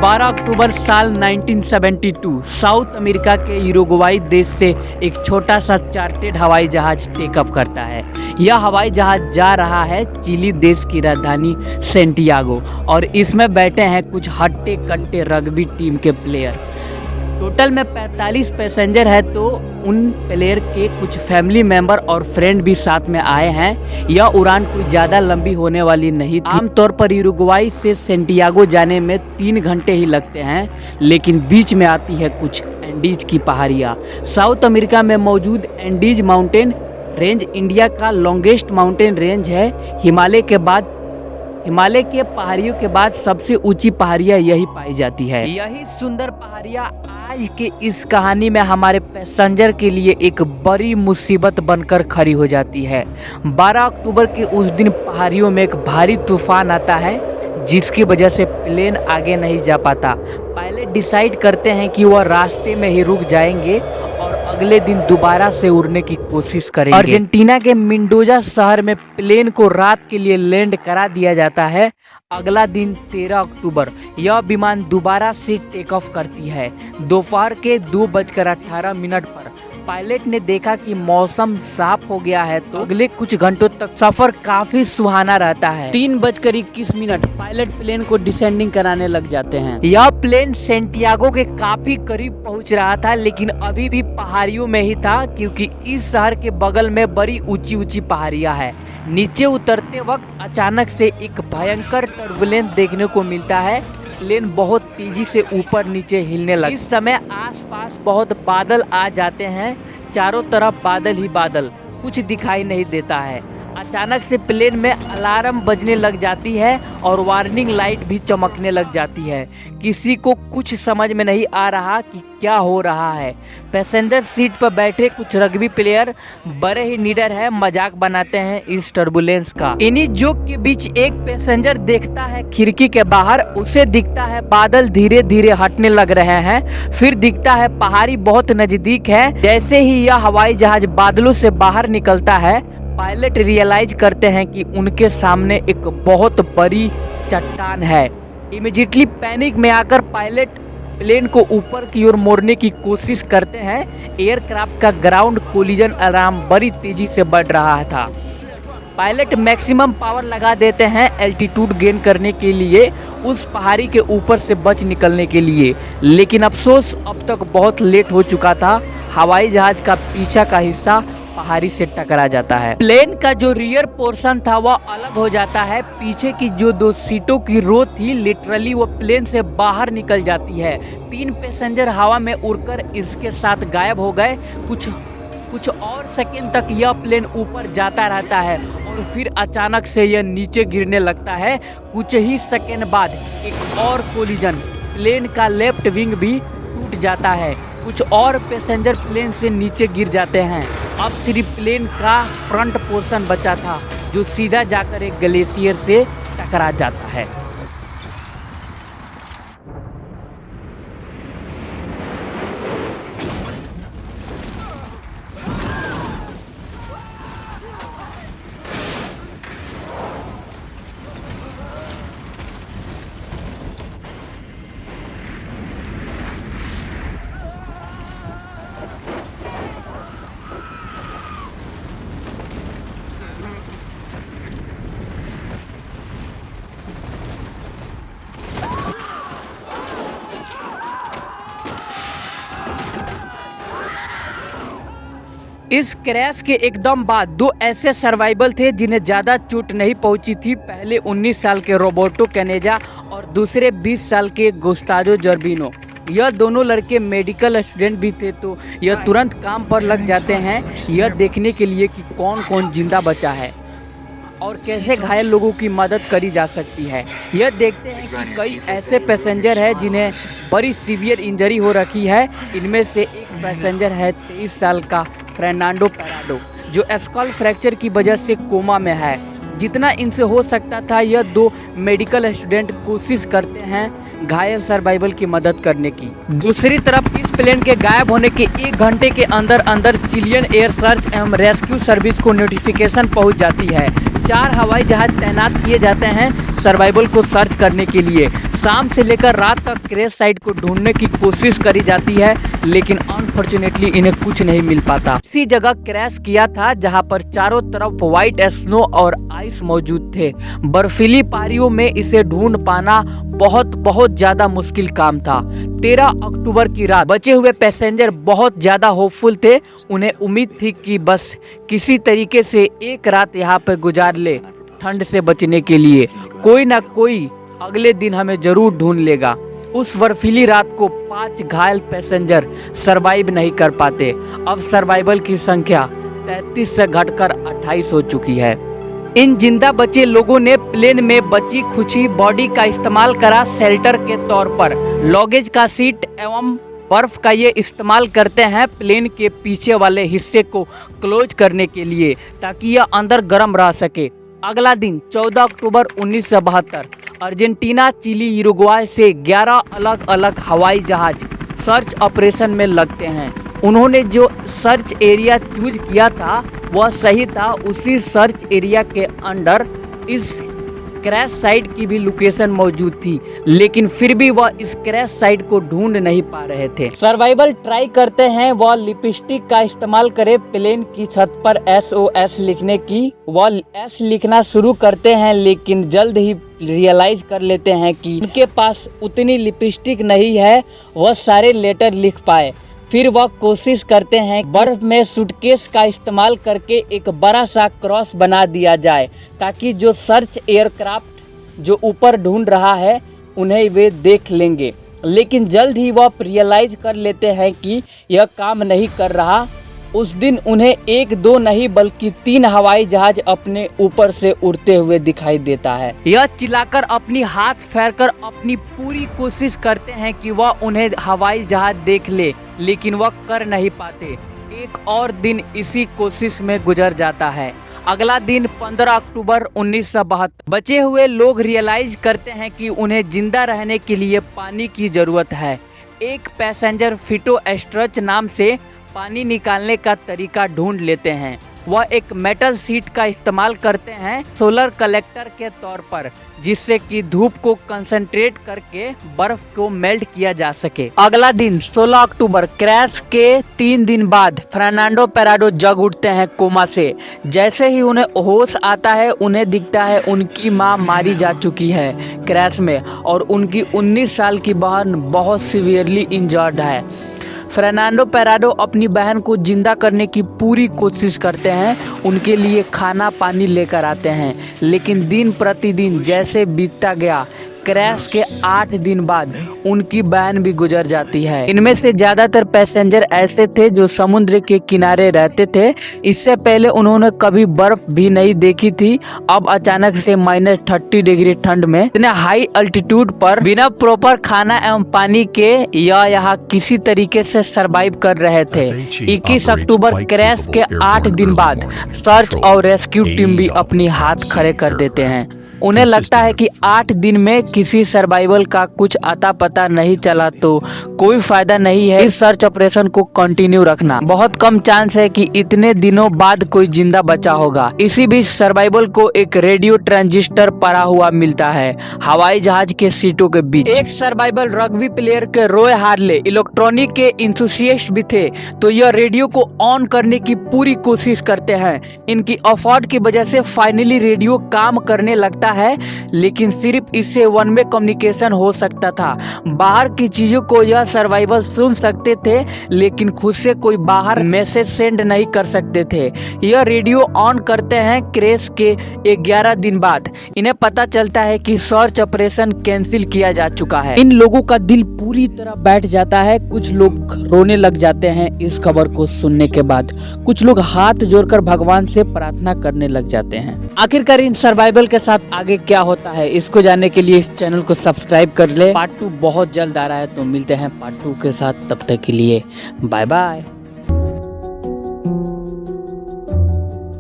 12 अक्टूबर साल 1972 south America के यूरुग्वाई देश से एक छोटा सा चार्टेड हवाई जहाज टेकअप करता है। यह हवाई जहाज जा रहा है चिली देश की राजधानी सेंटियागो और इसमें बैठे हैं कुछ हट्टे कट्टे रग्बी टीम के प्लेयर। टोटल में 45 पैसेंजर है, तो उन प्लेयर के कुछ फैमिली मेंबर और फ्रेंड भी साथ में आए हैं। यह उड़ान कोई ज़्यादा लंबी होने वाली नहीं थी। आमतौर पर यूरुग्वाई से सेंटियागो जाने में 3 घंटे ही लगते हैं, लेकिन बीच में आती है कुछ एंडीज की पहाड़ियाँ। साउथ अमेरिका में मौजूद एंडीज माउंटेन रेंज इंडिया का लॉन्गेस्ट माउंटेन रेंज है। हिमालय के पहाड़ियों के बाद सबसे ऊंची पहाड़ियाँ यही पाई जाती है। यही सुंदर पहाड़ियाँ आज के इस कहानी में हमारे पैसेंजर के लिए एक बड़ी मुसीबत बनकर खड़ी हो जाती है। 12 अक्टूबर के उस दिन पहाड़ियों में एक भारी तूफान आता है, जिसकी वजह से प्लेन आगे नहीं जा पाता। पायलट डिसाइड करते हैं कि वह रास्ते में ही रुक जाएंगे और अगले दिन दोबारा से उड़ने की कोशिश करेंगे। अर्जेंटीना के मेंडोजा शहर में प्लेन को रात के लिए लैंड करा दिया जाता है। अगला दिन 13 अक्टूबर यह विमान दोबारा से टेक ऑफ करती है। दोपहर के 2:18 पर पायलट ने देखा कि मौसम साफ हो गया है, तो अगले कुछ घंटों तक सफर काफी सुहाना रहता है। 3:21 पायलट प्लेन को डिसेंडिंग कराने लग जाते हैं। यह प्लेन सेंटियागो के काफी करीब पहुंच रहा था, लेकिन अभी भी पहाड़ियों में ही था, क्योंकि इस शहर के बगल में बड़ी ऊंची ऊंची पहाड़ियां हैं। नीचे उतरते वक्त अचानक से एक भयंकर टर्बुलेंस देखने को मिलता है। प्लेन बहुत तेजी से ऊपर नीचे हिलने लगा। इस समय आसपास बहुत बादल आ जाते हैं, चारों तरफ बादल ही बादल, कुछ दिखाई नहीं देता है। अचानक से प्लेन में अलार्म बजने लग जाती है और वार्निंग लाइट भी चमकने लग जाती है। किसी को कुछ समझ में नहीं आ रहा कि क्या हो रहा है। पैसेंजर सीट पर बैठे कुछ रग्बी प्लेयर बड़े ही निडर है, मजाक बनाते हैं इस टर्बुलेंस का। इन्हीं जोक के बीच एक पैसेंजर देखता है खिड़की के बाहर, उसे दिखता है बादल धीरे धीरे हटने लग रहे हैं। फिर दिखता है पहाड़ी बहुत नजदीक है। जैसे ही यह हवाई जहाज बादलों से बाहर निकलता है, पायलट रियलाइज करते हैं कि उनके सामने एक बहुत बड़ी चट्टान है। इमीडिएटली पैनिक में आकर पायलट प्लेन को ऊपर की ओर मोड़ने की कोशिश करते हैं। एयरक्राफ्ट का ग्राउंड कोलिजन अलार्म बड़ी तेजी से बढ़ रहा था। पायलट मैक्सिमम पावर लगा देते हैं एल्टीट्यूड गेन करने के लिए, उस पहाड़ी के ऊपर से बच निकलने के लिए, लेकिन अफसोस अब तक बहुत लेट हो चुका था। हवाई जहाज का पीछा का हिस्सा पहाड़ी से टकरा जाता है। प्लेन का जो रियर पोर्शन था वह अलग हो जाता है। पीछे की जो 2 सीटों की रो थी, लिटरली वो प्लेन से बाहर निकल जाती है। 3 पैसेंजर हवा में उड़कर इसके साथ गायब हो गए। कुछ और सेकंड तक यह प्लेन ऊपर जाता रहता है और फिर अचानक से यह नीचे गिरने लगता है। कुछ ही सेकंड बाद एक और कोलिजन, प्लेन का लेफ्ट विंग भी टूट जाता है। कुछ और पैसेंजर प्लेन से नीचे गिर जाते हैं। अब सिर्फ प्लेन का फ्रंट पोर्शन बचा था, जो सीधा जाकर एक ग्लेशियर से टकरा जाता है। इस क्रैश के एकदम बाद 2 ऐसे सर्वाइवल थे जिन्हें ज़्यादा चोट नहीं पहुंची थी। पहले 19 साल के रोबर्टो कैनेजा और दूसरे 20 साल के गुस्तावो जर्बिनो। यह दोनों लड़के मेडिकल स्टूडेंट भी थे, तो यह तुरंत काम पर लग जाते हैं यह देखने के लिए कि कौन कौन जिंदा बचा है और कैसे घायल लोगों की मदद करी जा सकती है। यह देखते हैं कि कई ऐसे पैसेंजर हैं जिन्हें बड़ी सीवियर इंजरी हो रखी है। इनमें से एक पैसेंजर है 23 साल का फर्नांडो पैराडो, जो स्कल फ्रैक्चर की वजह से कोमा में है। जितना इनसे हो सकता था यह 2 मेडिकल स्टूडेंट कोशिश करते हैं घायल सर्वाइवल की मदद करने की। दूसरी तरफ इस प्लेन के गायब होने के 1 घंटे के अंदर अंदर चिलियन एयर सर्च एवं रेस्क्यू सर्विस को नोटिफिकेशन पहुंच जाती है। 4 हवाई जहाज तैनात किए जाते हैं सर्वाइवल को सर्च करने के लिए। शाम से लेकर रात तक क्रैश साइट को ढूंढने की कोशिश करी जाती है, लेकिन अनफॉर्चुनेटली इन्हें कुछ नहीं मिल पाता। इसी जगह क्रैश किया था जहां पर चारों तरफ व्हाइट स्नो और आइस मौजूद थे। बर्फीली पहाड़ियों में इसे ढूंढ पाना बहुत ज्यादा मुश्किल काम था। 13 अक्टूबर की रात बचे हुए पैसेंजर बहुत ज्यादा होपफुल थे। उन्हें उम्मीद थी कि बस किसी तरीके से एक रात यहाँ पे गुजार ले, ठंड से बचने के लिए कोई ना कोई अगले दिन हमें जरूर ढूंढ लेगा। उस बर्फीली रात को 5 घायल पैसेंजर सरवाइव नहीं कर पाते। अब सर्वाइवल की संख्या 33 से घटकर 28 हो चुकी है। इन जिंदा बचे लोगों ने प्लेन में बची खुची बॉडी का इस्तेमाल करा शेल्टर के तौर पर। लॉगेज का सीट एवं बर्फ का ये इस्तेमाल करते हैं प्लेन के पीछे वाले हिस्से को क्लोज करने के लिए, ताकि यह अंदर गर्म रह सके। अगला दिन 14 अक्टूबर 1972 अर्जेंटीना, चिली, यूरुग्वाय से 11 अलग अलग हवाई जहाज सर्च ऑपरेशन में लगते हैं। उन्होंने जो सर्च एरिया चूज किया था वह सही था। उसी सर्च एरिया के अंडर इस क्रैश साइट की भी लोकेशन मौजूद थी, लेकिन फिर भी वह इस क्रैश साइट को ढूंढ नहीं पा रहे थे। सर्वाइवल ट्राई करते हैं वह लिपस्टिक का इस्तेमाल करे प्लेन की छत पर SOS लिखने की। वह S लिखना शुरू करते हैं, लेकिन जल्द ही रियलाइज कर लेते हैं कि उनके पास उतनी लिपस्टिक नहीं है वह सारे लेटर लिख पाए। फिर वह कोशिश करते हैं बर्फ में सूटकेस का इस्तेमाल करके एक बड़ा सा क्रॉस बना दिया जाए, ताकि जो सर्च एयरक्राफ्ट जो ऊपर ढूंढ रहा है उन्हें वे देख लेंगे। लेकिन जल्द ही वह रियलाइज कर लेते हैं कि यह काम नहीं कर रहा। उस दिन उन्हें 1-2 नहीं बल्कि 3 हवाई जहाज अपने ऊपर से उड़ते हुए दिखाई देता है। यह चिल्लाकर अपनी हाथ फेरकर अपनी पूरी कोशिश करते हैं कि वह उन्हें हवाई जहाज देख ले, लेकिन वह कर नहीं पाते। एक और दिन इसी कोशिश में गुजर जाता है। अगला दिन 15 अक्टूबर 1972 बचे हुए लोग रियलाइज करते हैं कि उन्हें जिंदा रहने के लिए पानी की जरूरत है। एक पैसेंजर फिटो एस्ट्रच नाम से पानी निकालने का तरीका ढूंढ लेते हैं। वह एक मेटल सीट का इस्तेमाल करते हैं सोलर कलेक्टर के तौर पर, जिससे कि धूप को कंसंट्रेट करके बर्फ को मेल्ट किया जा सके। अगला दिन 16 अक्टूबर क्रैश के 3 दिन बाद फर्नांडो पेराडो जग उठते हैं कोमा से। जैसे ही उन्हें होश आता है उन्हें दिखता है उनकी मां मारी जा चुकी है क्रैश में, और उनकी 19 साल की बहन बहुत सीवियरली इंजर्ड है। फर्नांडो पेराडो अपनी बहन को जिंदा करने की पूरी कोशिश करते हैं, उनके लिए खाना पानी लेकर आते हैं, लेकिन दिन प्रतिदिन जैसे बीतता गया क्रैश के 8 दिन बाद उनकी बहन भी गुजर जाती है। इनमें से ज्यादातर पैसेंजर ऐसे थे जो समुद्र के किनारे रहते थे। इससे पहले उन्होंने कभी बर्फ भी नहीं देखी थी। अब अचानक से -30 डिग्री ठंड में इतने हाई अल्टीट्यूड पर बिना प्रॉपर खाना एवं पानी के यह यहाँ किसी तरीके से सरवाइव कर रहे थे। 21 अक्टूबर क्रैश के 8 दिन बाद सर्च और रेस्क्यू टीम भी अपनी हाथ खड़े कर देते हैं। उन्हें लगता है कि 8 दिन में किसी सर्वाइवल का कुछ अता पता नहीं चला तो कोई फायदा नहीं है इस सर्च ऑपरेशन को कंटिन्यू रखना। बहुत कम चांस है कि इतने दिनों बाद कोई जिंदा बचा होगा। इसी बीच सर्वाइवल को एक रेडियो ट्रांजिस्टर पड़ा हुआ मिलता है हवाई जहाज के सीटों के बीच। एक सर्वाइवल रग्बी प्लेयर के रॉय हार्ले इलेक्ट्रॉनिक के इंथुसियास्ट भी थे, तो यह रेडियो को ऑन करने की पूरी कोशिश करते हैं। इनकी एफर्ट की वजह से फाइनली रेडियो काम करने लगता है, लेकिन सिर्फ इससे वन वे कम्युनिकेशन हो सकता था। बाहर की चीजों को यह सर्वाइवल सुन सकते थे, लेकिन खुद से कोई बाहर मैसेज सेंड नहीं कर सकते थे। यह रेडियो ऑन करते हैं क्रैश के 11 दिन बाद। इन्हें पता चलता है कि सर्च ऑपरेशन कैंसिल किया जा चुका है। इन लोगों का दिल पूरी तरह बैठ जाता है। कुछ लोग रोने लग जाते हैं इस खबर को सुनने के बाद। कुछ लोग हाथ जोड़कर भगवान से प्रार्थना करने लग जाते हैं। आखिरकार इन सर्वाइवल के साथ आगे क्या होता है, इसको जानने के लिए इस चैनल को सब्सक्राइब कर ले। पार्ट 2 बहुत जल्द आ रहा है, तो मिलते हैं पार्ट 2 के साथ। तब तक के लिए बाय बाय।